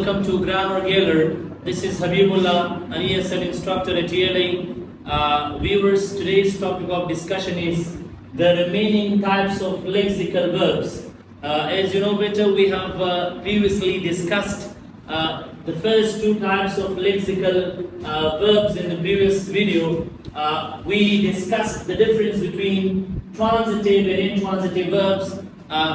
welcome to Grammar.Galore. This is Habibullah, an ESL instructor at ELA. Viewers, today's topic of discussion is the remaining types of lexical verbs. As you know better, we have previously discussed the first two types of lexical verbs in the previous video. We discussed the difference between transitive and intransitive verbs.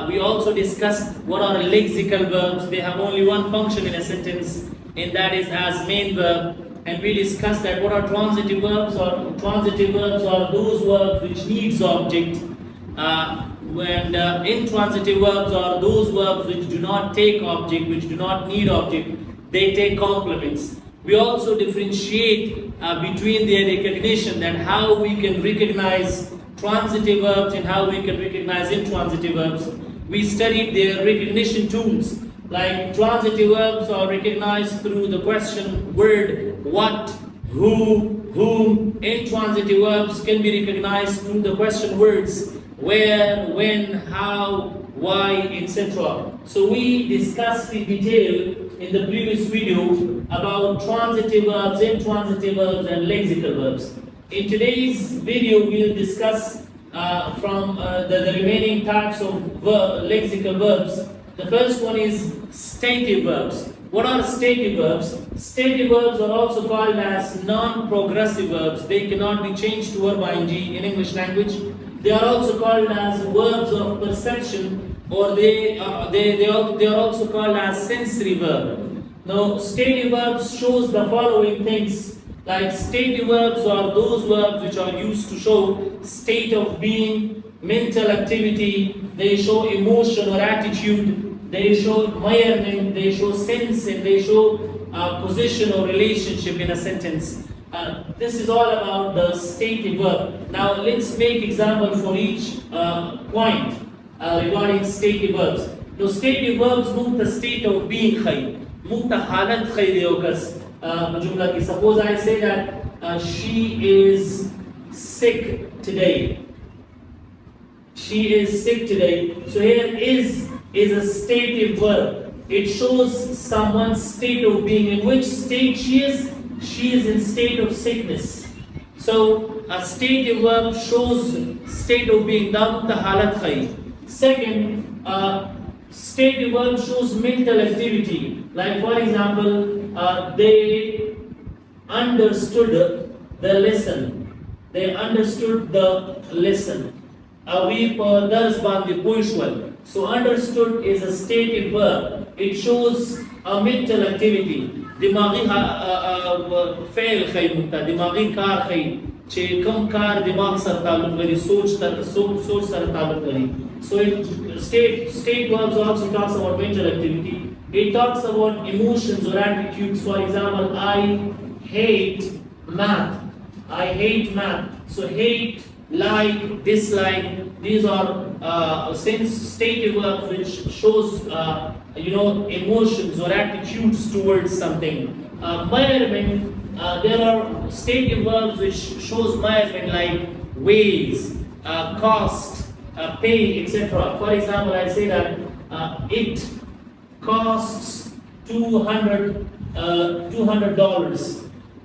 We also discussed what are lexical verbs. They have only one function in a sentence, and that is as main verb. And we discussed that what are transitive verbs. Transitive verbs are those verbs which needs object. When intransitive verbs are those verbs which do not take object, which do not need object. They take complements. We also differentiate between their recognition, that how we can recognize transitive verbs and how we can recognize intransitive verbs. We studied their recognition tools. Like transitive verbs are recognized through the question word what, who, whom. Intransitive verbs can be recognized through the question words where, when, how, why, etc. So we discussed in detail in the previous video about transitive verbs, intransitive verbs, and lexical verbs. In today's video, we'll discuss from the remaining types of lexical verbs. The first one is stative verbs. What are stative verbs? Stative verbs are also called as non-progressive verbs. They cannot be changed to verb ing in English language. They are also called as verbs of perception, or they are also called as sensory verb. Now, stative verbs shows the following things. Like stative verbs are those verbs which are used to show state of being, mental activity. They show emotion or attitude. They show environment. They show sense, and they show position or relationship in a sentence. This is all about the stative verb. Now let's make example for each point regarding stative verbs. Now stative verbs move the state of being khay, move the halat khay deokas. Suppose I say that she is sick today. She is sick today. So here is a stative verb. It shows someone's state of being. In which state she is? She is in state of sickness. So a stative verb shows state of being. Second, stative verb shows mental activity. Like for example, they understood the lesson. They understood the lesson. So understood is a stative verb. It shows a mental activity. दिमागी fail खै मुक्ता दिमागी car खै चे कम car दिमाग sir ताल्लुक लगी सोच sir ताल्लुक लगी. So state verbs also talks about mental activity. It talks about emotions or attitudes. For example, I hate math. I hate math. So hate, like, dislike. These are stative verbs which shows emotions or attitudes towards something. Measurement. There are stative verbs which shows measurement, like ways, cost, pay, etc. For example, I say that it costs $200.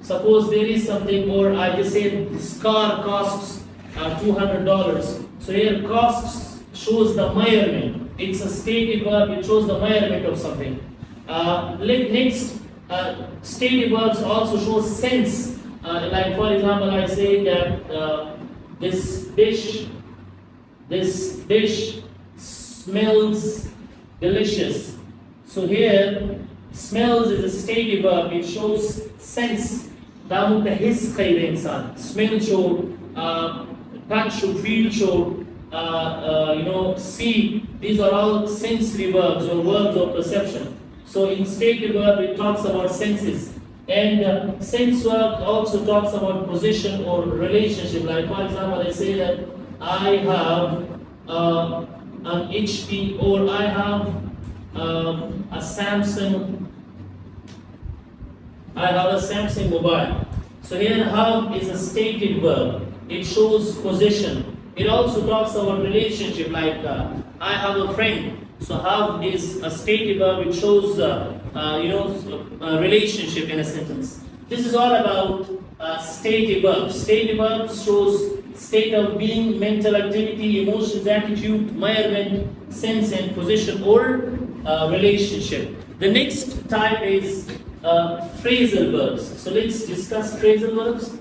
Suppose there is something, or I just say this car costs $200. So here costs shows the measurement. It's a stative verb. It shows the measurement of something. Next, stative verbs also show sense. Like for example, I say that this dish smells delicious. So here, smells is a stative verb. It shows sense. Smell show, touch show, feel show, see. These are all sensory verbs or verbs of perception. So in stative verb, it talks about senses. And sense verb also talks about position or relationship. Like for example, I say that I have an HP, or I have a Samsung. I have a Samsung mobile. So here have is a stative verb. It shows position. It also talks about relationship, like I have a friend. So have is a stative verb. It shows relationship in a sentence. This is all about stative verbs. Stative verbs shows state of being, mental activity, emotions, attitude, environment, sense and position, or relationship. The next type is phrasal verbs. So let's discuss phrasal verbs.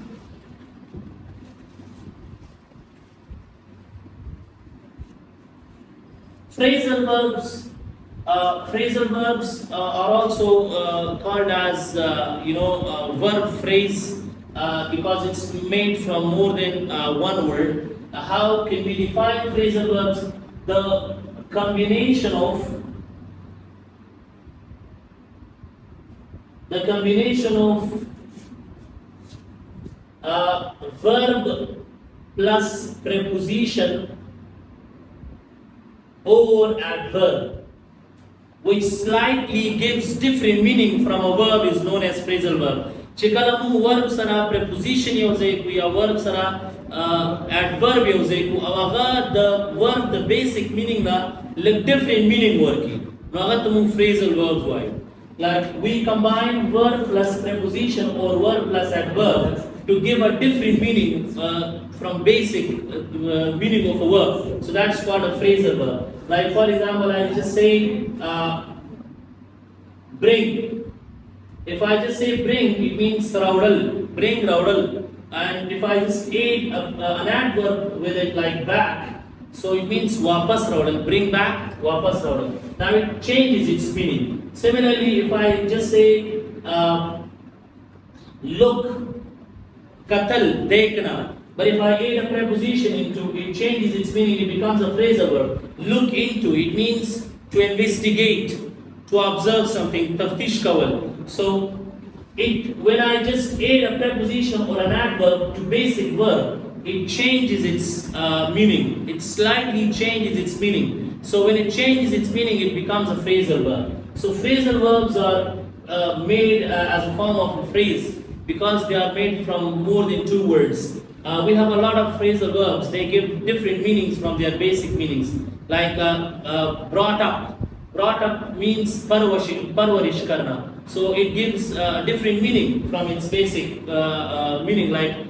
Phrasal verbs are also called as verb phrase because it's made from more than one word. How can we define phrasal verbs? The combination of verb plus preposition or adverb, which slightly gives different meaning from a verb, is known as phrasal verb. Chikalamu verb sara preposition yozeku ya verb sara adverb yozeku. Awaga the verb the basic meaning na like different meaning working. Nagatumu phrasal verbs why? Like we combine verb plus preposition or verb plus adverb to give a different meaning from basic meaning of a verb. So that's called a phrasal verb. Like for example, I just say bring. If I just say bring, it means raudal, bring raudal. And if I just add an adverb with it like back, so it means wapas raudal, bring back, wapas raudal. Now it changes its meaning. Similarly, if I just say look, katal, dekna. But if I add a preposition into it, changes its meaning, it becomes a phrasal verb. Look into, it means to investigate, to observe something, taftish kawal. So when I just add a preposition or an adverb to basic verb, it changes its meaning. It slightly changes its meaning. So when it changes its meaning, it becomes a phrasal verb. So phrasal verbs are made as a form of a phrase because they are made from more than two words. We have a lot of phrasal verbs. They give different meanings from their basic meanings. Like brought up. Brought up means parwarish karna. So it gives a different meaning from its basic meaning. Like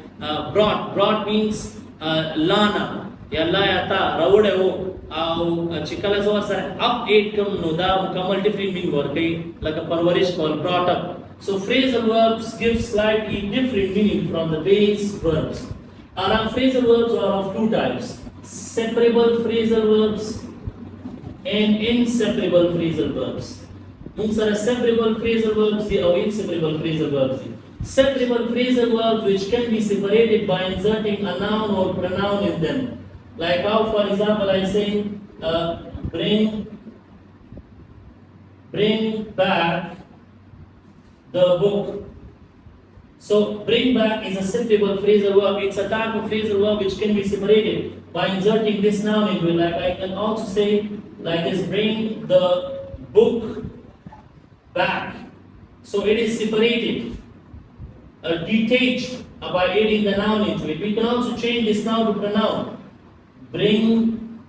brought. Brought means lana. Yalla yata rawudevo. Chikala sar up eight kam noda mukamal different meaning work like a parwarish called brought up. So phrasal verbs give slightly different meaning from the base verbs. Our phrasal verbs are of two types: separable phrasal verbs and inseparable phrasal verbs. Unsara separable phrasal verbs or inseparable phrasal verbs. Separable phrasal verbs which can be separated by inserting a noun or pronoun in them. Like how, for example, I say bring back the book. So bring back is a separable phrasal verb. It's a type of phrasal verb which can be separated by inserting this noun into it. Like I can also say like this: bring the book back. So it is separated, detached by adding the noun into it. We can also change this noun to pronoun. Bring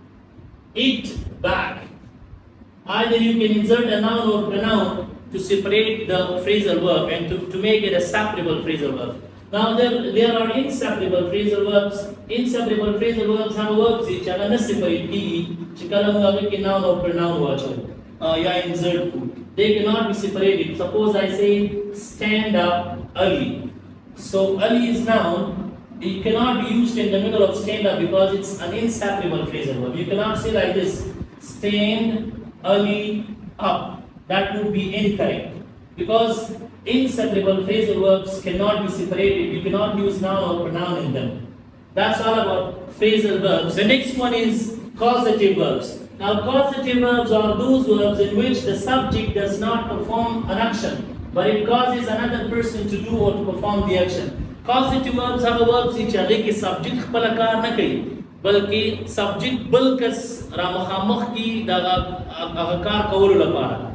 it back. Either you can insert a noun or pronoun to separate the phrasal verb and to make it a separable phrasal verb. Now there are inseparable phrasal verbs. Inseparable phrasal verbs have verbs which are separate. Noun or pronoun insert. They cannot be separated. Suppose I say stand up Ali. So Ali is noun. It cannot be used in the middle of stand up because it's an inseparable phrasal verb. You cannot say like this: stand Ali up. That would be incorrect because inseparable phrasal verbs cannot be separated. You cannot use noun or pronoun in them. That's all about phrasal verbs. The next one is causative verbs. Now, causative verbs are those verbs in which the subject does not perform an action, but it causes another person to do or to perform the action. Causative verbs are verbs which are like subject palakar na kai, balki subject balkas ramakhamukh ki daga agakar kawulu lapara.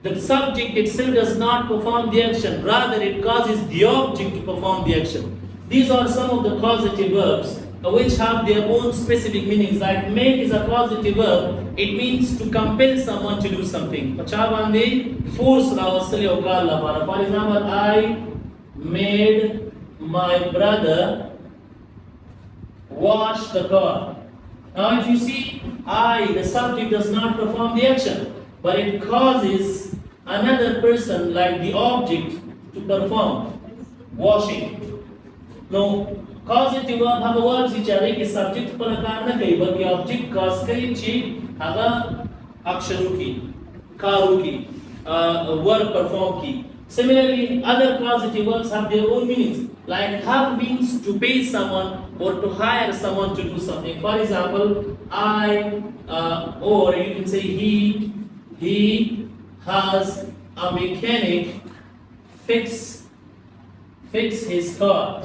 The subject itself does not perform the action, rather it causes the object to perform the action. These are some of the causative verbs which have their own specific meanings. Like make is a causative verb it means to compel someone to do something. Force. For example, I made my brother wash the car. Now if you see, the subject does not perform the action, but it causes another person, like the object, to perform washing. No, causative verb have verbs which are like subject पर car न कहीं बल्कि object cause कहीं चीज अगर अक्षरों की, कारों की, verb perform की. Similarly, other causative verbs have their own meanings. Like have means to pay someone or to hire someone to do something. For example, or you can say he has a mechanic fix his car.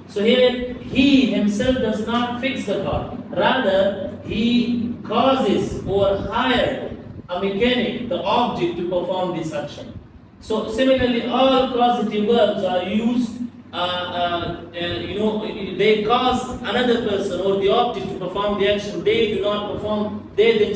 So here, he himself does not fix the car. Rather, he causes or hires a mechanic, the object, to perform this action. So similarly, all causative verbs are used, they cause another person or the object to perform the action. They do not perform, the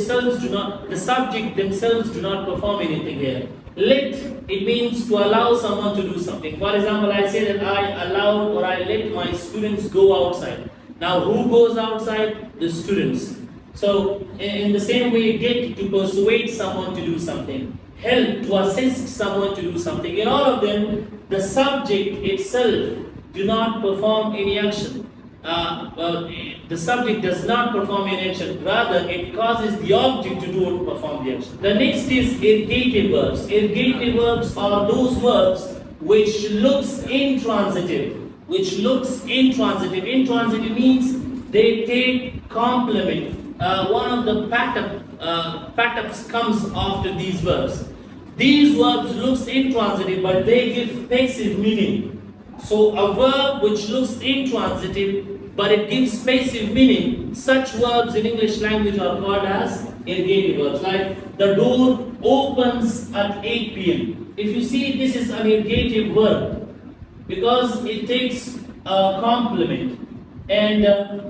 subject themselves do not perform anything here. Let, it means to allow someone to do something. For example, I say that I allow or I let my students go outside. Now who goes outside? The students. So in the same way, get, to persuade someone to do something. Help, to assist someone to do something. In all of them, the subject itself do not perform any action. The subject does not perform any action. Rather, it causes the object to do or perform the action. The next is ergative verbs. Ergative verbs are those verbs which looks intransitive. Intransitive means they take complement. One of the pattern comes after these verbs. These verbs looks intransitive, but they give passive meaning. So a verb which looks intransitive, but it gives passive meaning, such verbs in English language are called as ergative verbs. Like the door opens at 8 p.m. If you see, this is an ergative verb because it takes a complement. And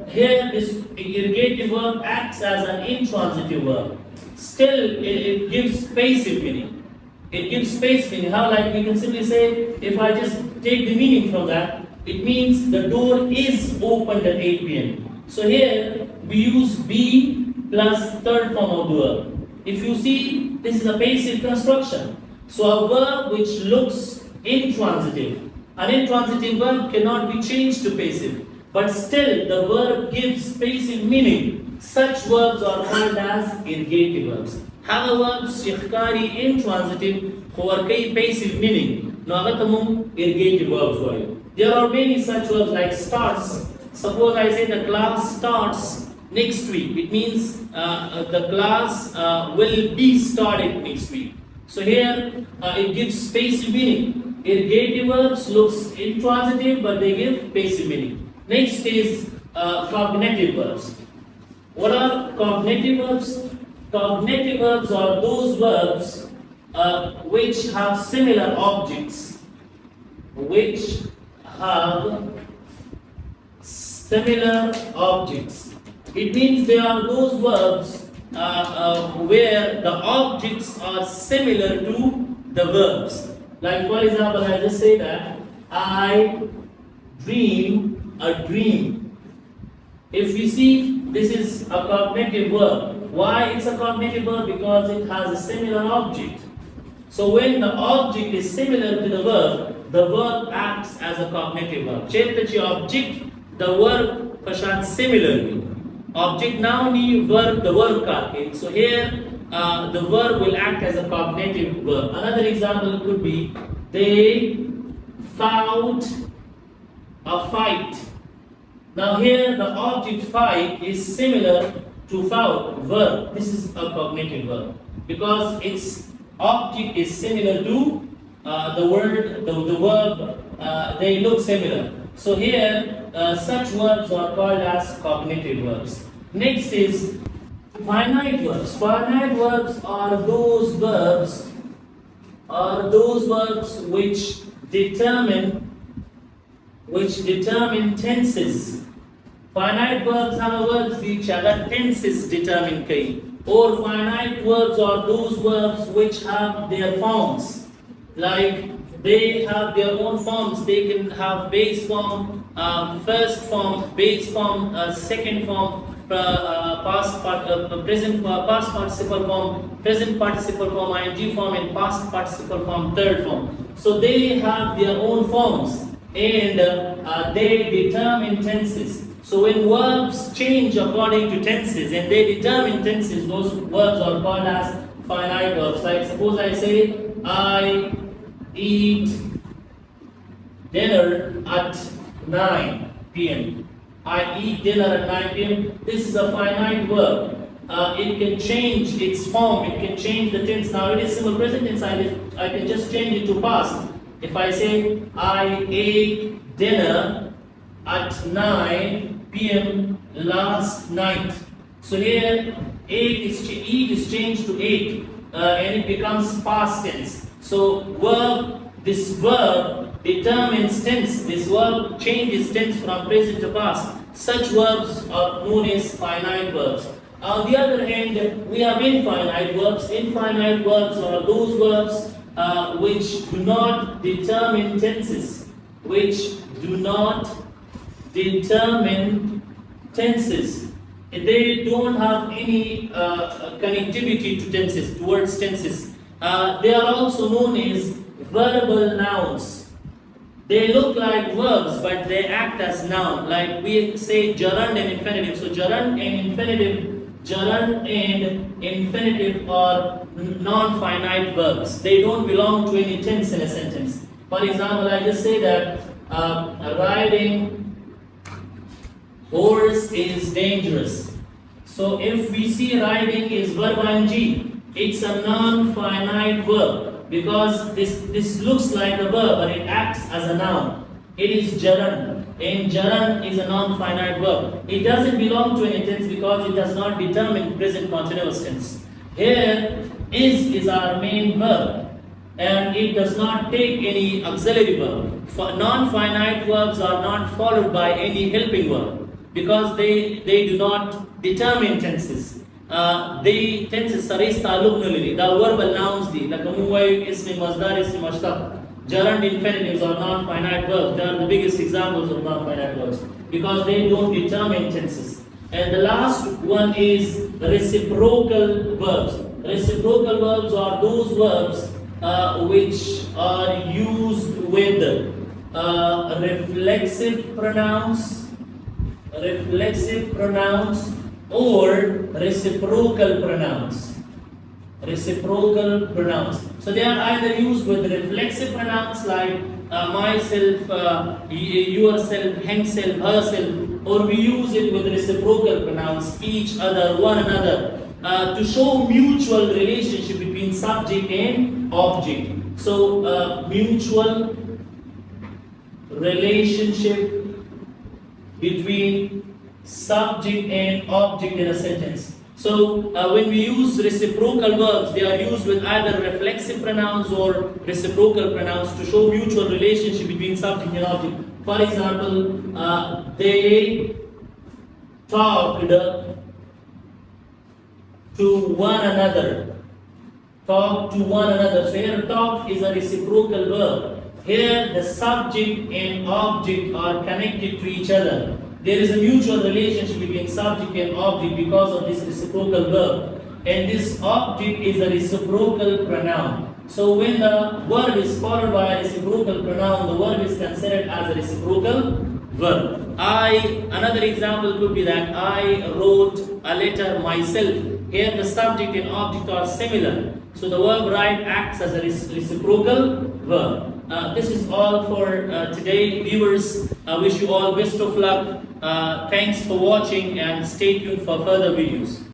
here this ergative verb acts as an intransitive verb. Still, it gives passive meaning. It gives passive meaning. How? Like we can simply say, if I just take the meaning from that, it means the door is opened at 8 p.m. So here we use be plus third form of the verb. If you see, this is a passive construction. So a verb which looks intransitive. An intransitive verb cannot be changed to passive. But still, the verb gives passive meaning. Such verbs are called as ergative verbs. Have verbs shikhkari intransitive for passive meaning. No agatamum ergative verbs. There are many such verbs like starts. Suppose I say the class starts next week. It means the class will be started next week. So here it gives passive meaning. Ergative verbs looks intransitive, but they give passive meaning. Next is cognitive verbs. What are cognitive verbs? Cognitive verbs are those verbs which have similar objects. It means they are those verbs where the objects are similar to the verbs. Like for example, I just say that I dream a dream. If you see, this is a cognitive verb. Why it's a cognitive verb? Because it has a similar object. So when the object is similar to the verb acts as a cognitive verb. Chettachi object, the verb pashat similarly. Object now need verb, the verb karke. So here the verb will act as a cognitive verb. Another example could be they fought a fight. Now here the object fight is similar to fought, verb. This is a cognitive verb because its object is similar to the verb. They look similar. So here such verbs are called as cognitive verbs. Next is finite verbs. Finite verbs are those verbs which determine tenses Finite verbs have verbs which are tenses determined kai. Or finite verbs are those verbs which have their forms. Like they have their own forms. They can have base form, first form, base form, second form, present past participle form, present participle form, ing form, and past participle form, third form. So they have their own forms and they determine tenses. So when verbs change according to tenses and they determine tenses, those verbs are called as finite verbs. Like suppose I say, I eat dinner at 9 p.m. I eat dinner at 9 p.m. This is a finite verb. It can change its form, it can change the tense. Now it is simple present tense, I can just change it to past. If I say, I ate dinner at 9 p.m. last night. So here, eat is changed to ate and it becomes past tense. So this verb determines tense. This verb changes tense from present to past. Such verbs are known as finite verbs. On the other hand, we have infinite verbs. Infinite verbs are those verbs which do not determine tenses. Which do not determine tenses. They don't have any connectivity to tenses, towards tenses. They are also known as verbal nouns. They look like verbs, but they act as noun. Like we say gerund and infinitive. So gerund and infinitive are non-finite verbs. They don't belong to any tense in a sentence. For example, I just say that riding horse is dangerous. So if we see riding is verb ing, it's a non-finite verb because this looks like a verb but it acts as a noun. It is gerund, and gerund is a non-finite verb. It doesn't belong to any tense because it does not determine present continuous tense. Here is our main verb and it does not take any auxiliary verb. Non-finite verbs are not followed by any helping verb because they do not determine tenses. They tenses saris taluk nulili. The verbal nouns di like muwai, ismi masdar, ismi mashtaq. Gerund infinitives are non-finite verbs. They are the biggest examples of non-finite verbs because they don't determine tenses. And the last one is reciprocal verbs. Reciprocal verbs are those verbs which are used with reflexive pronouns or reciprocal pronouns. Reciprocal pronouns. So they are either used with reflexive pronouns like myself, yourself, himself, herself, or we use it with reciprocal pronouns, each other, one another, to show mutual relationship between subject and object. So mutual relationship between subject and object in a sentence. So when we use reciprocal verbs, they are used with either reflexive pronouns or reciprocal pronouns to show mutual relationship between subject and object. For example, they talked to one another. Talk to one another. So here talk is a reciprocal verb. Here the subject and object are connected to each other. There is a mutual relationship between subject and object because of this reciprocal verb. And this object is a reciprocal pronoun. So when the word is followed by a reciprocal pronoun, the verb is considered as a reciprocal verb. Another example could be that I wrote a letter myself. Here the subject and object are similar. So the verb write acts as a reciprocal verb. This is all for today, viewers. I wish you all best of luck. Thanks for watching and stay tuned for further videos.